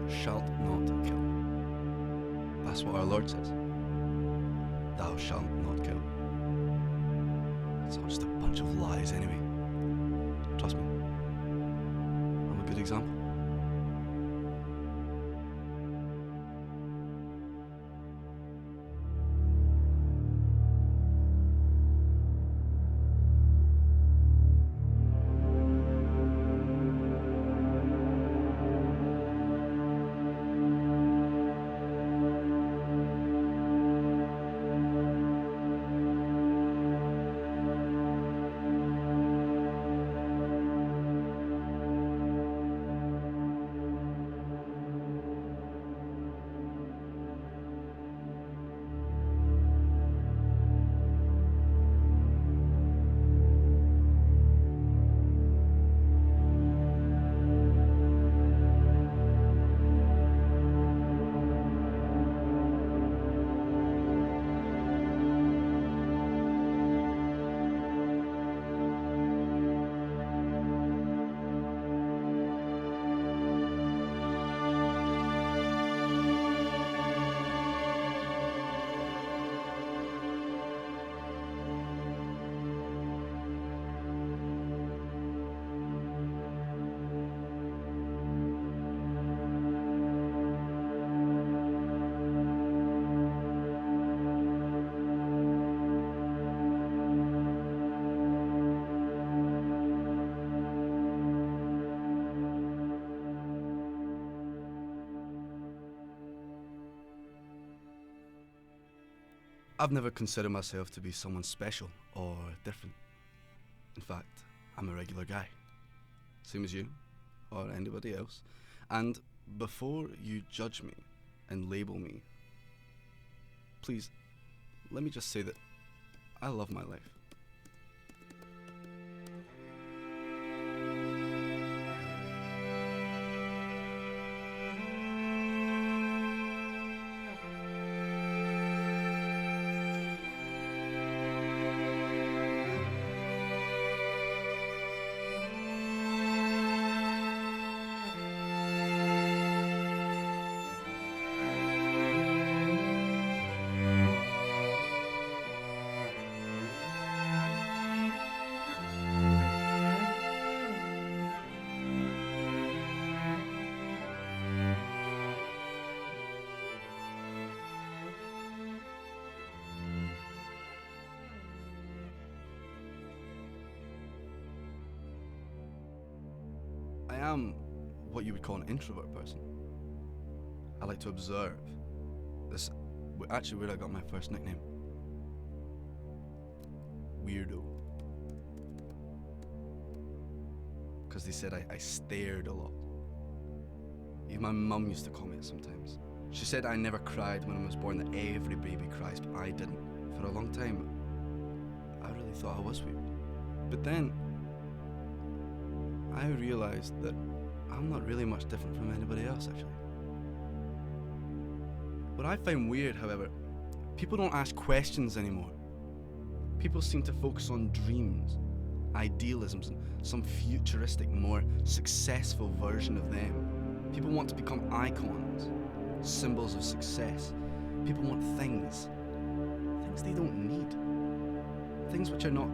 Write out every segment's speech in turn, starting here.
shalt not kill. That's what our Lord says. Thou shalt not kill. It's all just a bunch of lies anyway. Trust me. I'm a good example. I've never considered myself to be someone special or different. In fact, I'm a regular guy. Same as you, or anybody else. And before you judge me and label me, please, let me just say that I love my life. I am what you would call an introvert person. I like to observe. This actually where I got my first nickname. Weirdo. Because they said I stared a lot. Even my mum used to call me it sometimes. She said I never cried when I was born, that every baby cries, but I didn't. For a long time, I really thought I was weird. But then, I realised that I'm not really much different from anybody else, actually. What I find weird, however, people don't ask questions anymore. People seem to focus on dreams, idealisms, and some futuristic, more successful version of them. People want to become icons, symbols of success. People want things they don't need. Things which are not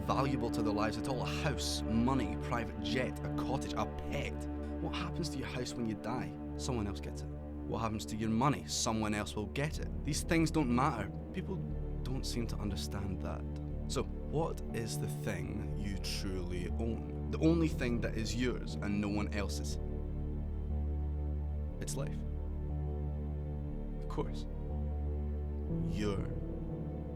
valuable to their lives at all. A house, money, private jet, a cottage, a pet. What happens to your house when you die? Someone else gets it. What happens to your money? Someone else will get it. These things don't matter. People don't seem to understand that. So, what is the thing you truly own? The only thing that is yours and no one else's? It's life. Of course. Your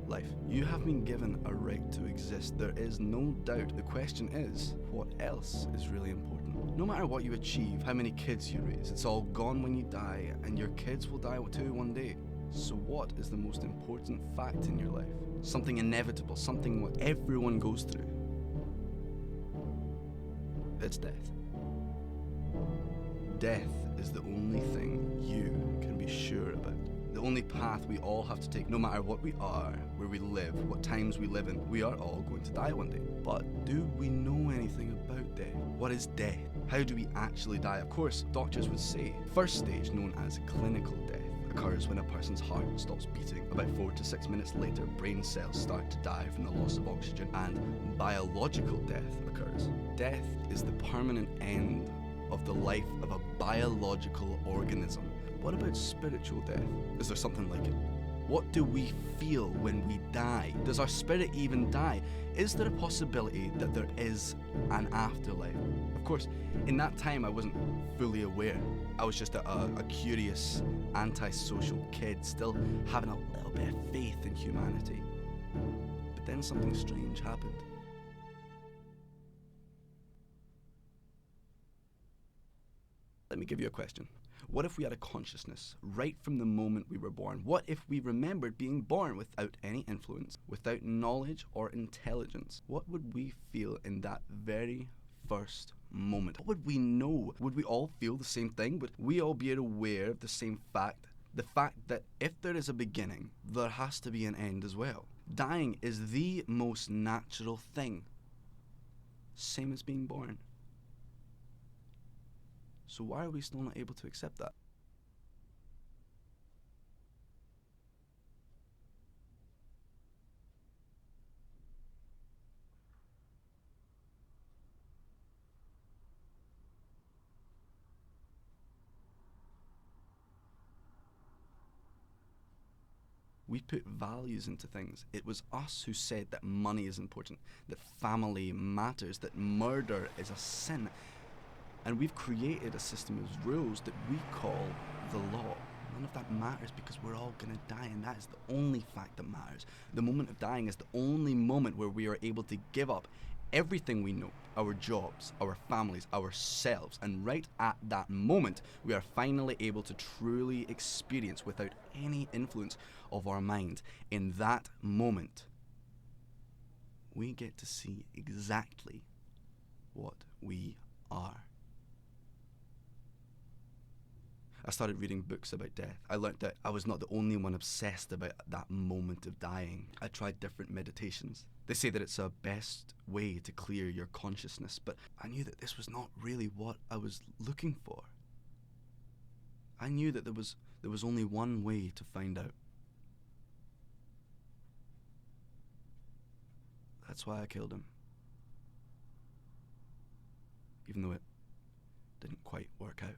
life. You have been given a right to exist. There is no doubt. The question is, what else is really important? No matter what you achieve, how many kids you raise, it's all gone when you die, and your kids will die too one day. So what is the most important fact in your life? Something inevitable, something what everyone goes through. It's death. Death is the only thing you can be sure about. The only path we all have to take, no matter what we are, where we live, what times we live in, we are all going to die one day. But do we know anything about death? What is death? How do we actually die? Of course, doctors would say, first stage, known as clinical death, occurs when a person's heart stops beating. About 4 to 6 minutes later, brain cells start to die from the loss of oxygen, and biological death occurs. Death is the permanent end of the life of a biological organism. What about spiritual death? Is there something like it? What do we feel when we die? Does our spirit even die? Is there a possibility that there is an afterlife? Of course, in that time I wasn't fully aware. I was just a curious, antisocial kid, still having a little bit of faith in humanity. But then something strange happened. Let me give you a question. What if we had a consciousness right from the moment we were born? What if we remembered being born without any influence, without knowledge or intelligence? What would we feel in that very first moment? What would we know? Would we all feel the same thing? Would we all be aware of the same fact? The fact that if there is a beginning, there has to be an end as well. Dying is the most natural thing. Same as being born. So why are we still not able to accept that? We put values into things. It was us who said that money is important, that family matters, that murder is a sin. And we've created a system of rules that we call the law. None of that matters because we're all gonna die, and that is the only fact that matters. The moment of dying is the only moment where we are able to give up everything we know, our jobs, our families, ourselves, and right at that moment, we are finally able to truly experience without any influence of our mind. In that moment, we get to see exactly what we are. I started reading books about death. I learnt that I was not the only one obsessed about that moment of dying. I tried different meditations. They say that it's a best way to clear your consciousness, but I knew that this was not really what I was looking for. I knew that there was only one way to find out. That's why I killed him. Even though it didn't quite work out.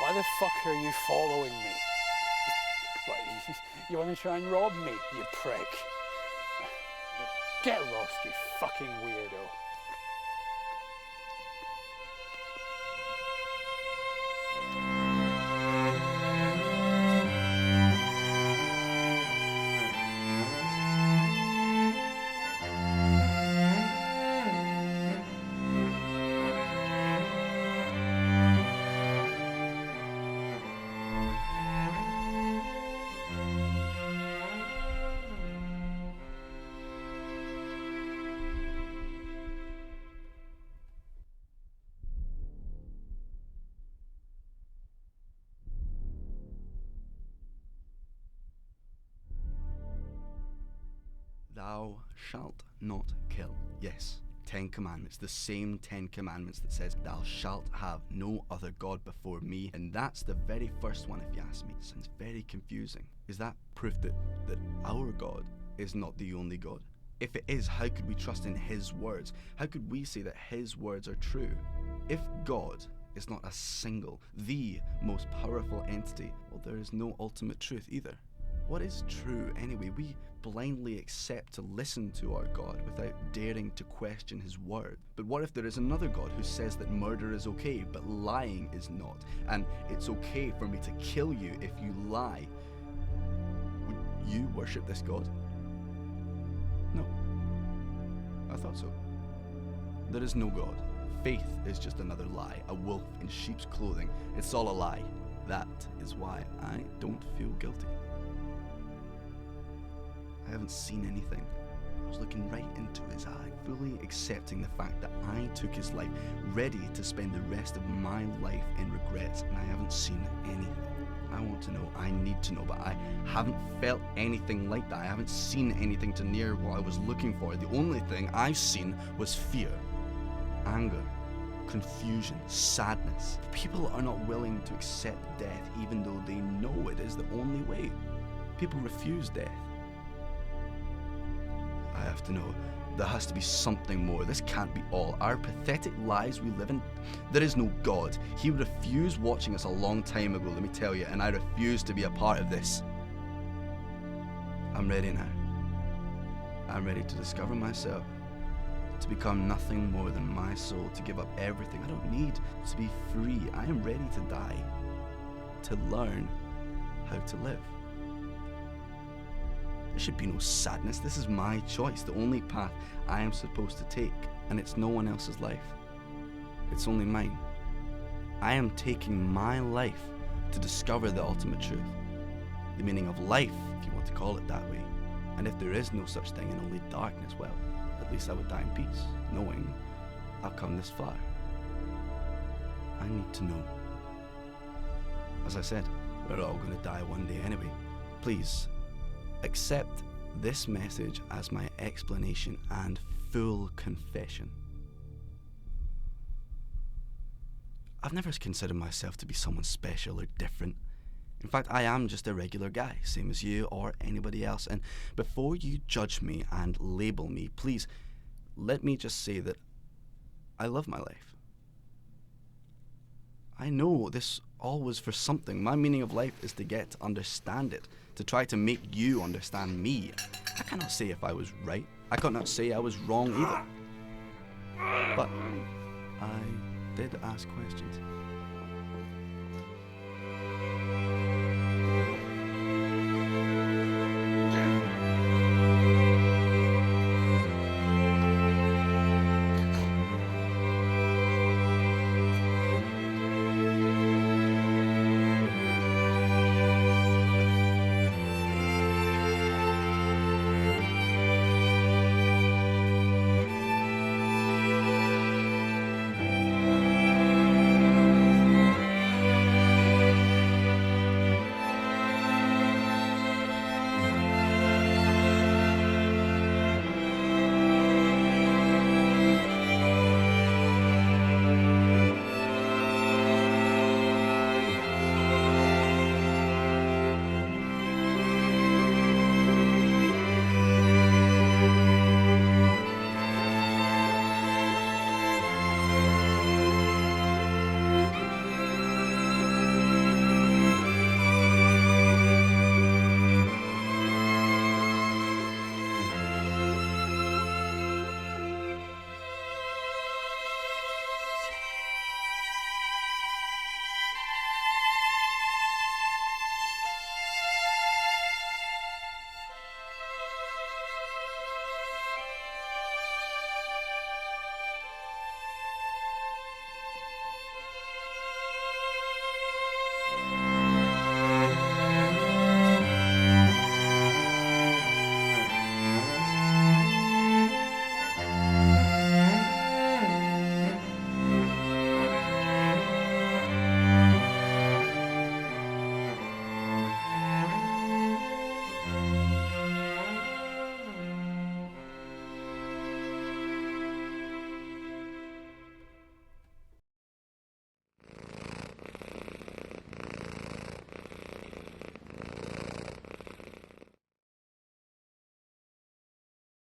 Why the fuck are you following me? What, you want to try and rob me, you prick? Get lost, you fucking weirdo. Thou shalt not kill. Yes, 10 commandments, the same 10 commandments that says, thou shalt have no other God before me. And that's the very first one, if you ask me. It sounds very confusing. Is that proof that our God is not the only God? If it is, how could we trust in his words? How could we say that his words are true? If God is not a single, the most powerful entity, well, there is no ultimate truth either. What is true anyway? We blindly accept to listen to our God without daring to question his word. But what if there is another God who says that murder is okay, but lying is not? And it's okay for me to kill you if you lie. Would you worship this God? No. I thought so. There is no God. Faith is just another lie, a wolf in sheep's clothing. It's all a lie. That is why I don't feel guilty. I haven't seen anything. I was looking right into his eye, fully accepting the fact that I took his life, ready to spend the rest of my life in regrets, and I haven't seen anything. I want to know, I need to know, but I haven't felt anything like that. I haven't seen anything to near what I was looking for. The only thing I've seen was fear, anger, confusion, sadness. People are not willing to accept death even though they know it is the only way. People refuse death. I have to know, there has to be something more. This can't be all. Our pathetic lives we live in, there is no God. He refused watching us a long time ago, let me tell you, and I refuse to be a part of this. I'm ready now. I'm ready to discover myself, to become nothing more than my soul, to give up everything. I don't need to be free. I am ready to die, to learn how to live. There should be no sadness. This is my choice, the only path I am supposed to take, and it's no one else's life. It's only mine. I am taking my life to discover the ultimate truth, the meaning of life, if you want to call it that way. And if there is no such thing and only darkness, well, at least I would die in peace, knowing I've come this far. I need to know. As I said, we're all going to die one day anyway. Please, accept this message as my explanation and full confession. I've never considered myself to be someone special or different. In fact, I am just a regular guy, same as you or anybody else. And before you judge me and label me, please, let me just say that I love my life. I know this all was for something. My meaning of life is to get to understand it, to try to make you understand me. I cannot say if I was right. I cannot say I was wrong either. But I did ask questions.